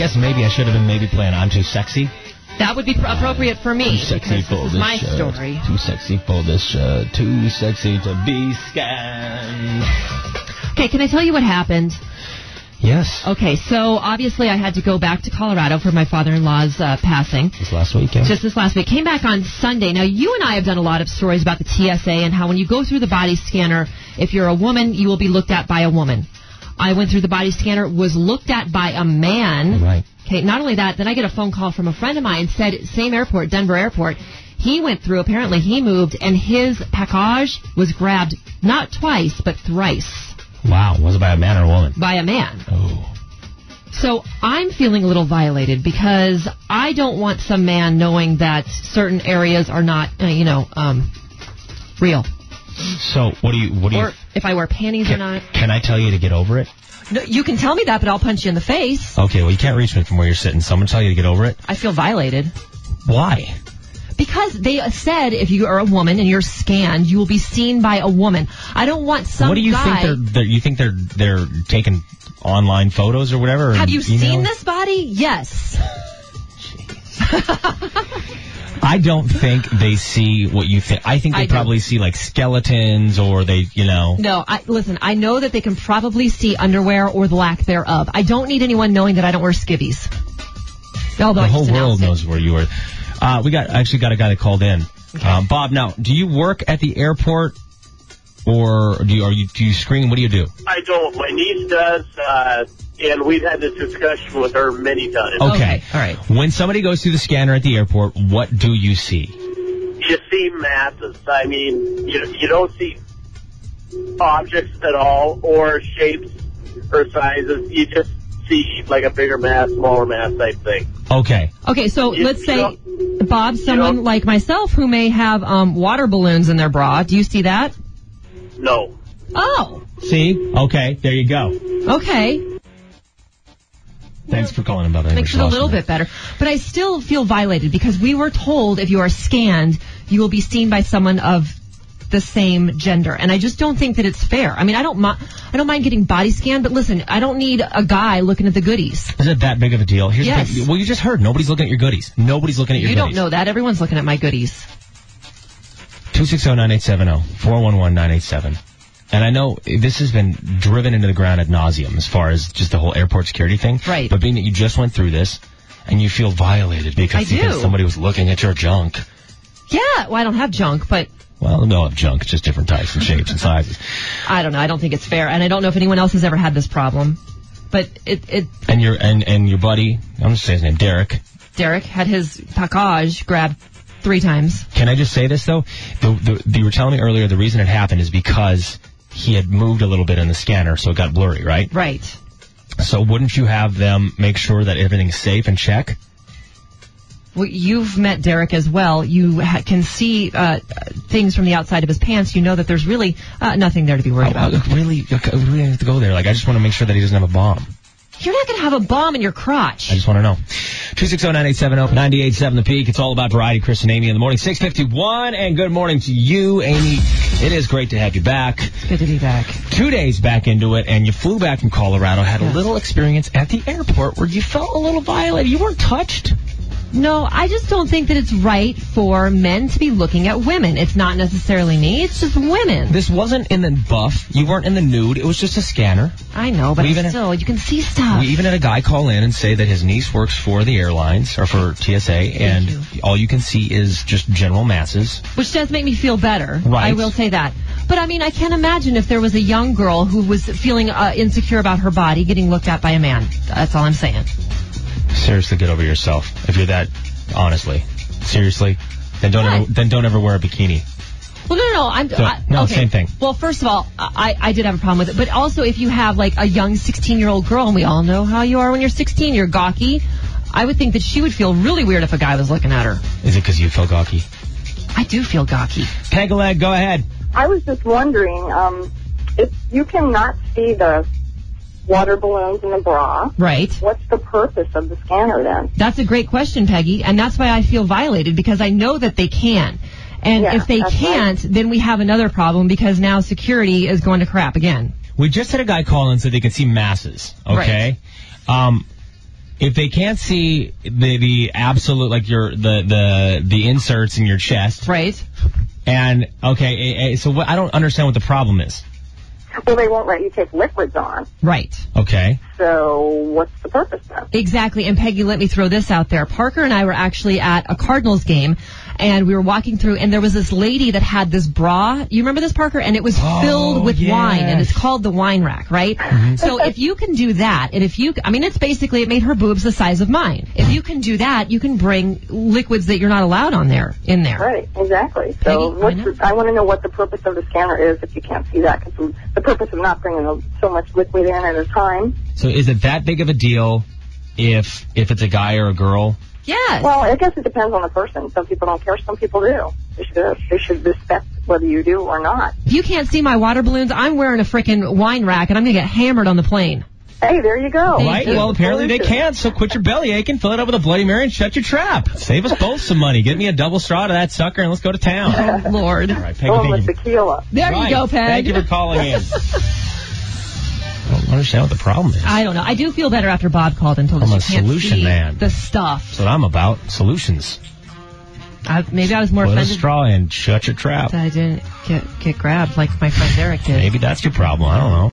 guess maybe I should have been playing I'm Too Sexy. That would be appropriate for me. Too sexy for this my shirt. Story. Too sexy for this shirt. Too sexy to be scanned. Okay, can I tell you what happened? Yes. Okay, so obviously I had to go back to Colorado for my father-in-law's passing. Just last week, yeah. Just this last week. Came back on Sunday. Now, you and I have done a lot of stories about the TSA and how when you go through the body scanner, if you're a woman, you will be looked at by a woman. I went through the body scanner, was looked at by a man. Right. Okay, not only that, then I get a phone call from a friend of mine, said, same airport, Denver Airport. He went through, apparently he moved, and his package was grabbed not twice, but thrice. Wow. Was it by a man or a woman? By a man. Oh. So I'm feeling a little violated because I don't want some man knowing that certain areas are not, real. So what do you? Or if I wear panties or not. Can I tell you to get over it? No, you can tell me that, but I'll punch you in the face. Okay, well, you can't reach me from where you're sitting, so I'm going to tell you to get over it. I feel violated. Why? Because they said if you are a woman and you're scanned, you will be seen by a woman. I don't want some guy... What do you think you think they're taking online photos or whatever? Have you seen this body? Yes. I don't think they see what you think. I think they probably see like skeletons or they, No, listen, I know that they can probably see underwear or the lack thereof. I don't need anyone knowing that I don't wear skivvies. Although the whole world knows where you are. We actually got a guy that called in. Okay. Bob, now, do you work at the airport or do you screen? What do you do? I don't. My niece does, and we've had this discussion with her many times. Okay. All right. When somebody goes through the scanner at the airport, what do you see? You see masses. I mean, you don't see objects at all or shapes or sizes. You just see like a bigger mass, smaller mass type thing. Okay. Okay, so let's say, Bob, someone like myself who may have water balloons in their bra. Do you see that? No. Oh. See? Okay, there you go. Okay. Thanks for calling about that. Makes it a little bit better. But I still feel violated because we were told if you are scanned, you will be seen by someone of the same gender. And I just don't think that it's fair. I mean, I don't mind getting body scanned, but listen, I don't need a guy looking at the goodies. Is it that big of a deal? Here's yes. the thing. Well, you just heard. Nobody's looking at your goodies. Nobody's looking at your goodies. You don't know that. Everyone's looking at my goodies. 260-9870, 411-987. And I know this has been driven into the ground ad nauseum as far as just the whole airport security thing. Right. But being that you just went through this and you feel violated because somebody was looking at your junk. Yeah, well, I don't have junk, but... Well, no, have junk. It's just different types and shapes and sizes. I don't know. I don't think it's fair. And I don't know if anyone else has ever had this problem. But it And your buddy, I'm just saying his name, Derek. Derek had his package grabbed 3 times. Can I just say this, though? You were telling me earlier the reason it happened is because he had moved a little bit in the scanner, so it got blurry, right? Right. So wouldn't you have them make sure that everything's safe and check? Well, you've met Derek as well. You can see things from the outside of his pants. You know that there's really nothing there to be worried about. Really have to go there. Like, I just want to make sure that he doesn't have a bomb. You're not going to have a bomb in your crotch. I just want to know. 260-9870, 98.7 The Peak. It's all about variety. Chris and Amy in the morning. 6:51, and good morning to you, Amy. It is great to have you back. It's good to be back. 2 days back into it, and you flew back from Colorado, had a little experience at the airport where you felt a little violated. You weren't touched. No, I just don't think that it's right for men to be looking at women. It's not necessarily me. It's just women. This wasn't in the buff. You weren't in the nude. It was just a scanner. I know, but still, you can see stuff. We even had a guy call in and say that his niece works for the airlines, or for TSA, and all you can see is just general masses. Which does make me feel better. Right. I will say that. But, I mean, I can't imagine if there was a young girl who was feeling insecure about her body getting looked at by a man. That's all I'm saying. Seriously, get over yourself. If you're that, honestly, seriously, then don't ever wear a bikini. Well, no. Okay. Same thing. Well, first of all, I did have a problem with it. But also, if you have, like, a young 16-year-old girl, and we all know how you are when you're 16, you're gawky, I would think that she would feel really weird if a guy was looking at her. Is it because you feel gawky? I do feel gawky. Peg-a-leg, go ahead. I was just wondering, if you cannot see the water balloons in the bra. Right. What's the purpose of the scanner then? That's a great question, Peggy, and that's why I feel violated, because I know that they can. And if they can't, then we have another problem, because now security is going to crap again. We just had a guy call in and said they could see masses, okay? Right. if they can't see the absolute, like the inserts in your chest, Right. and so what, I don't understand what the problem is. Well, they won't let you take liquids on. Right. Okay. So what's the purpose then? Exactly. And Peggy, let me throw this out there. Parker and I were actually at a Cardinals game, and we were walking through, and there was this lady that had this bra. You remember this, Parker? And it was filled with wine, and it's called the wine rack, right? Mm-hmm. So if you can do that, and it made her boobs the size of mine. If you can do that, you can bring liquids that you're not allowed in there. Right, exactly. So Peggy, I want to know what the purpose of the scanner is if you can't see that, because the purpose of not bringing so much liquid in at a time. So is it that big of a deal if it's a guy or a girl? Yes. Well, I guess it depends on the person. Some people don't care. Some people do. They should respect whether you do or not. If you can't see my water balloons, I'm wearing a freaking wine rack, and I'm going to get hammered on the plane. Hey, there you go. Right? Well, apparently they can't, so quit your belly aching, fill it up with a Bloody Mary, and shut your trap. Save us both some money. Get me a double straw to that sucker, and let's go to town. Oh, Lord. All right, Peggy, Going with tequila. There you go, Peg. Thank you for calling in. I don't understand what the problem is. I don't know. I do feel better after Bob called and told us I'm you a can't solution see man. the stuff. That's what I'm about. Solutions. Maybe I was more Put a offended straw in, shut your trap. that I didn't get grabbed like my friend Derek did. Maybe that's your problem. I don't know.